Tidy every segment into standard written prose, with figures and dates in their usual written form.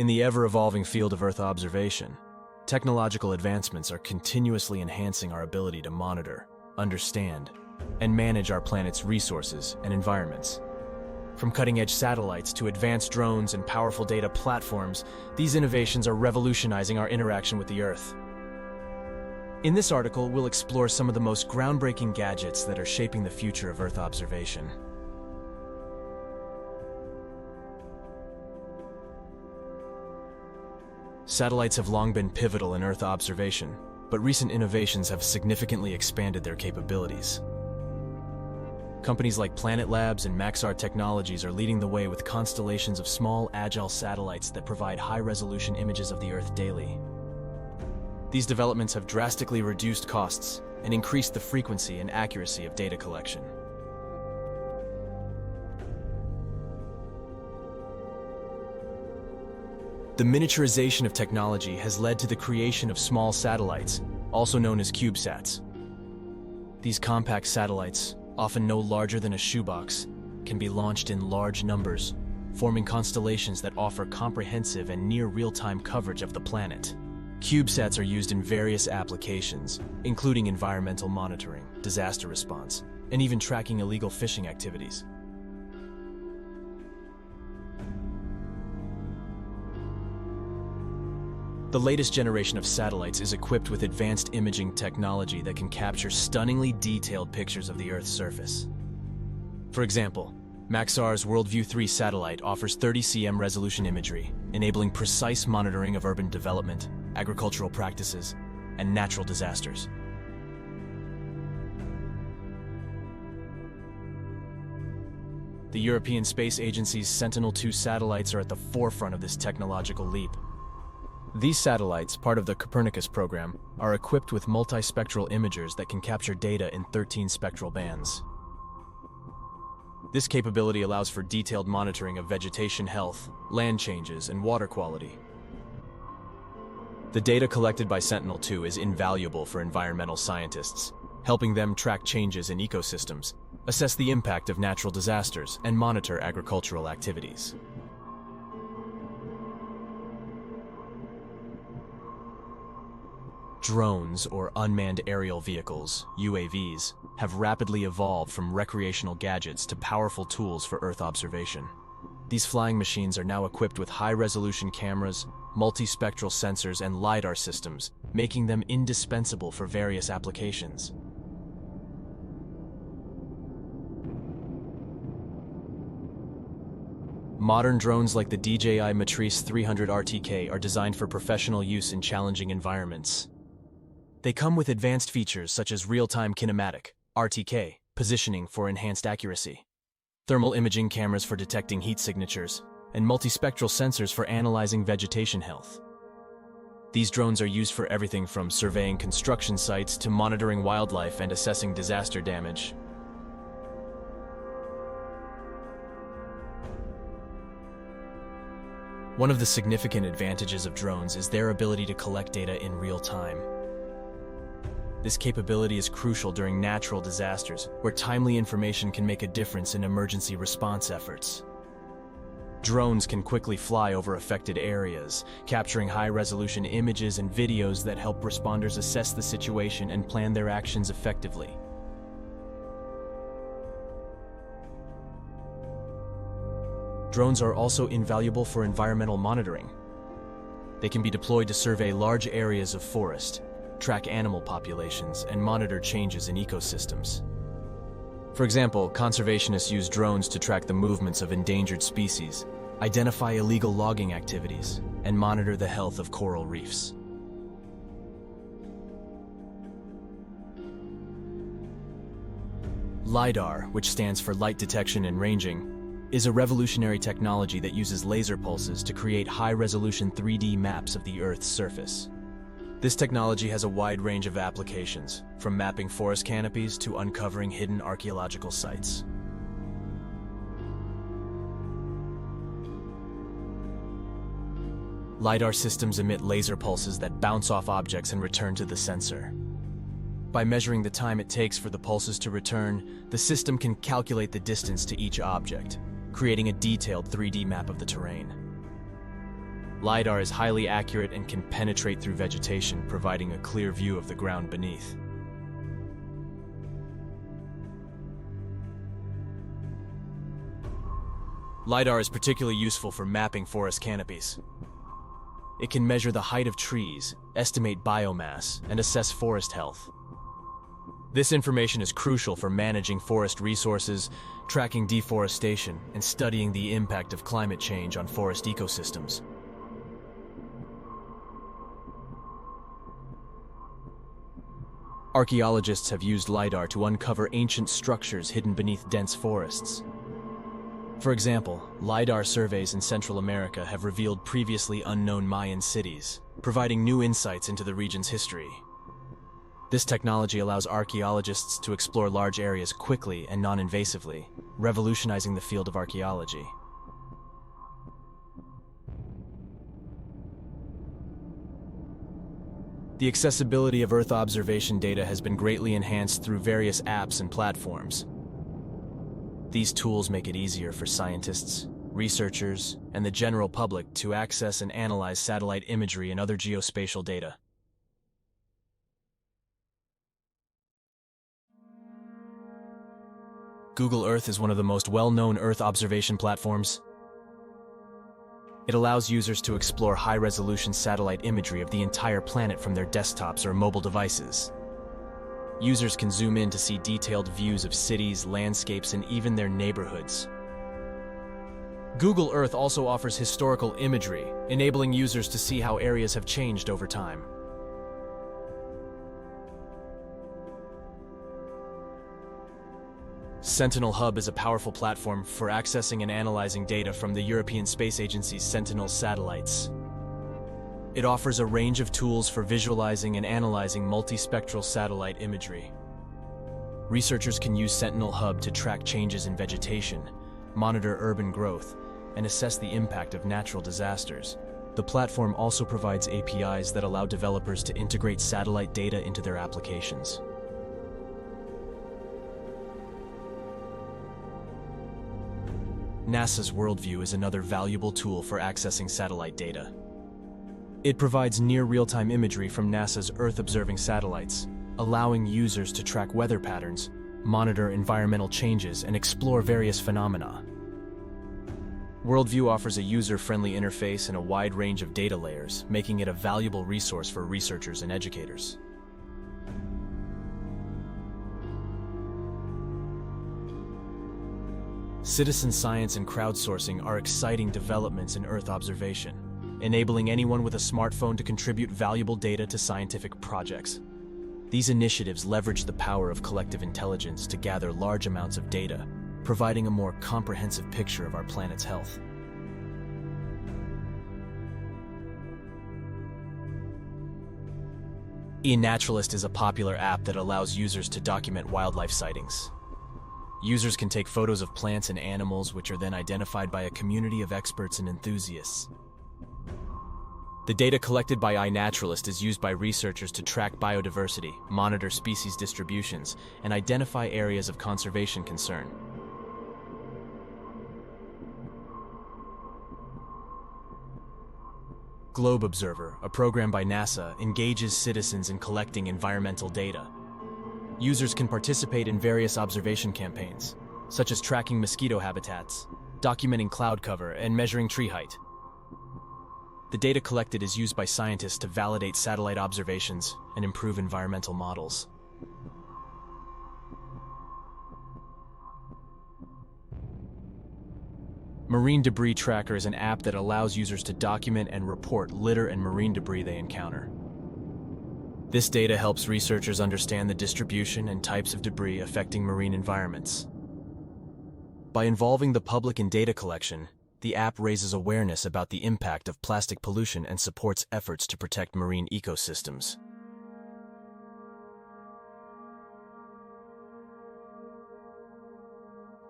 In the ever-evolving field of Earth observation, technological advancements are continuously enhancing our ability to monitor, understand, and manage our planet's resources and environments. From cutting-edge satellites to advanced drones and powerful data platforms, these innovations are revolutionizing our interaction with the Earth. In this article, we'll explore some of the most groundbreaking gadgets that are shaping the future of Earth observation. Satellites have long been pivotal in Earth observation, but recent innovations have significantly expanded their capabilities. Companies like Planet Labs and Maxar Technologies are leading the way with constellations of small, agile satellites that provide high-resolution images of the Earth daily. These developments have drastically reduced costs and increased the frequency and accuracy of data collection. The miniaturization of technology has led to the creation of small satellites, also known as CubeSats. These compact satellites, often no larger than a shoebox, can be launched in large numbers, forming constellations that offer comprehensive and near real-time coverage of the planet. CubeSats are used in various applications, including environmental monitoring, disaster response, and even tracking illegal fishing activities. The latest generation of satellites is equipped with advanced imaging technology that can capture stunningly detailed pictures of the Earth's surface. For example, Maxar's WorldView 3 satellite offers 30 cm resolution imagery, enabling precise monitoring of urban development, agricultural practices, and natural disasters. The European Space Agency's Sentinel-2 satellites are at the forefront of this technological leap. These satellites, part of the Copernicus program, are equipped with multispectral imagers that can capture data in 13 spectral bands. This capability allows for detailed monitoring of vegetation health, land changes, and water quality. The data collected by Sentinel-2 is invaluable for environmental scientists, helping them track changes in ecosystems, assess the impact of natural disasters, and monitor agricultural activities. Drones, or unmanned aerial vehicles, UAVs, have rapidly evolved from recreational gadgets to powerful tools for Earth observation. These flying machines are now equipped with high-resolution cameras, multispectral sensors, and LIDAR systems, making them indispensable for various applications. Modern drones like the DJI Matrice 300 RTK are designed for professional use in challenging environments. They come with advanced features such as real-time kinematic, RTK, positioning for enhanced accuracy, thermal imaging cameras for detecting heat signatures, and multispectral sensors for analyzing vegetation health. These drones are used for everything from surveying construction sites to monitoring wildlife and assessing disaster damage. One of the significant advantages of drones is their ability to collect data in real time. This capability is crucial during natural disasters, where timely information can make a difference in emergency response efforts. Drones can quickly fly over affected areas, capturing high-resolution images and videos that help responders assess the situation and plan their actions effectively. Drones are also invaluable for environmental monitoring. They can be deployed to survey large areas of forest, track animal populations, and monitor changes in ecosystems. For example, conservationists use drones to track the movements of endangered species, identify illegal logging activities, and monitor the health of coral reefs. LIDAR, which stands for Light Detection and Ranging, is a revolutionary technology that uses laser pulses to create high-resolution 3D maps of the Earth's surface. This technology has a wide range of applications, from mapping forest canopies to uncovering hidden archaeological sites. LIDAR systems emit laser pulses that bounce off objects and return to the sensor. By measuring the time it takes for the pulses to return, the system can calculate the distance to each object, creating a detailed 3D map of the terrain. LIDAR is highly accurate and can penetrate through vegetation, providing a clear view of the ground beneath. LIDAR is particularly useful for mapping forest canopies. It can measure the height of trees, estimate biomass, and assess forest health. This information is crucial for managing forest resources, tracking deforestation, and studying the impact of climate change on forest ecosystems. Archaeologists have used LIDAR to uncover ancient structures hidden beneath dense forests. For example, LIDAR surveys in Central America have revealed previously unknown Mayan cities, providing new insights into the region's history. This technology allows archaeologists to explore large areas quickly and non-invasively, revolutionizing the field of archaeology. The accessibility of Earth observation data has been greatly enhanced through various apps and platforms. These tools make it easier for scientists, researchers, and the general public to access and analyze satellite imagery and other geospatial data. Google Earth is one of the most well-known Earth observation platforms. It allows users to explore high-resolution satellite imagery of the entire planet from their desktops or mobile devices. Users can zoom in to see detailed views of cities, landscapes, and even their neighborhoods. Google Earth also offers historical imagery, enabling users to see how areas have changed over time. Sentinel Hub is a powerful platform for accessing and analyzing data from the European Space Agency's Sentinel satellites. It offers a range of tools for visualizing and analyzing multispectral satellite imagery. Researchers can use Sentinel Hub to track changes in vegetation, monitor urban growth, and assess the impact of natural disasters. The platform also provides APIs that allow developers to integrate satellite data into their applications. NASA's Worldview is another valuable tool for accessing satellite data. It provides near real-time imagery from NASA's Earth-observing satellites, allowing users to track weather patterns, monitor environmental changes, and explore various phenomena. Worldview offers a user-friendly interface and a wide range of data layers, making it a valuable resource for researchers and educators. Citizen science and crowdsourcing are exciting developments in Earth observation, enabling anyone with a smartphone to contribute valuable data to scientific projects. These initiatives leverage the power of collective intelligence to gather large amounts of data, providing a more comprehensive picture of our planet's health. eNaturalist is a popular app that allows users to document wildlife sightings. Users can take photos of plants and animals, which are then identified by a community of experts and enthusiasts. The data collected by iNaturalist is used by researchers to track biodiversity, monitor species distributions, and identify areas of conservation concern. Globe Observer, a program by NASA, engages citizens in collecting environmental data. Users can participate in various observation campaigns, such as tracking mosquito habitats, documenting cloud cover, and measuring tree height. The data collected is used by scientists to validate satellite observations and improve environmental models. Marine Debris Tracker is an app that allows users to document and report litter and marine debris they encounter. This data helps researchers understand the distribution and types of debris affecting marine environments. By involving the public in data collection, the app raises awareness about the impact of plastic pollution and supports efforts to protect marine ecosystems.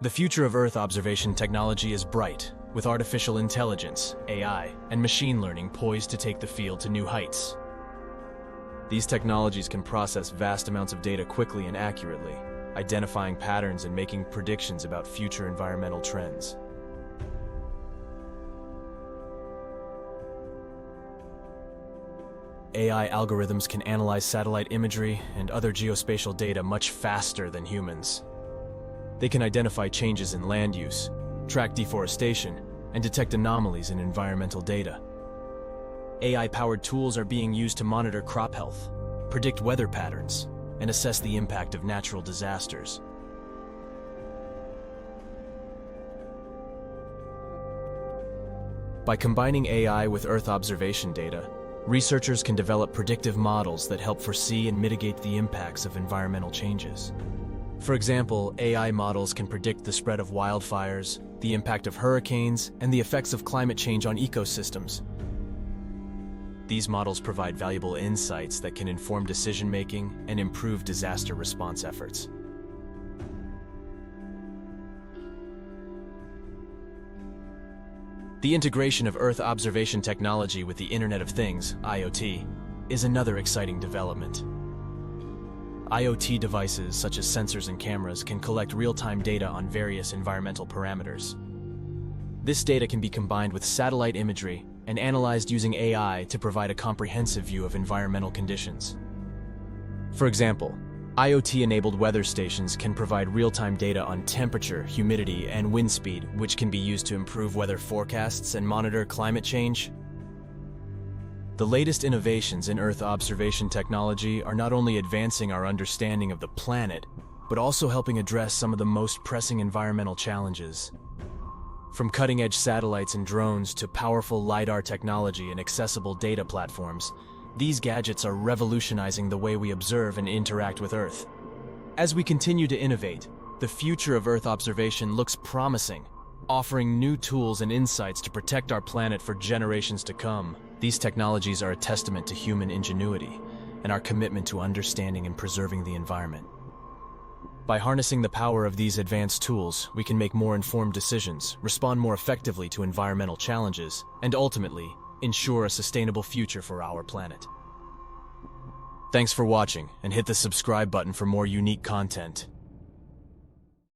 The future of Earth observation technology is bright, with artificial intelligence, AI, and machine learning poised to take the field to new heights. These technologies can process vast amounts of data quickly and accurately, identifying patterns and making predictions about future environmental trends. AI algorithms can analyze satellite imagery and other geospatial data much faster than humans. They can identify changes in land use, track deforestation, and detect anomalies in environmental data. AI-powered tools are being used to monitor crop health, predict weather patterns, and assess the impact of natural disasters. By combining AI with Earth observation data, researchers can develop predictive models that help foresee and mitigate the impacts of environmental changes. For example, AI models can predict the spread of wildfires, the impact of hurricanes, and the effects of climate change on ecosystems. These models provide valuable insights that can inform decision-making and improve disaster response efforts. The integration of Earth observation technology with the Internet of Things, IoT, is another exciting development. IoT devices such as sensors and cameras can collect real-time data on various environmental parameters. This data can be combined with satellite imagery and analyzed using AI to provide a comprehensive view of environmental conditions. For example, IoT-enabled weather stations can provide real-time data on temperature, humidity, and wind speed, which can be used to improve weather forecasts and monitor climate change. The latest innovations in Earth observation technology are not only advancing our understanding of the planet, but also helping address some of the most pressing environmental challenges. From cutting-edge satellites and drones to powerful LIDAR technology and accessible data platforms, these gadgets are revolutionizing the way we observe and interact with Earth. As we continue to innovate, the future of Earth observation looks promising, offering new tools and insights to protect our planet for generations to come. These technologies are a testament to human ingenuity and our commitment to understanding and preserving the environment. By harnessing the power of these advanced tools, we can make more informed decisions, respond more effectively to environmental challenges, and ultimately, ensure a sustainable future for our planet. Thanks for watching, and hit the subscribe button for more unique content.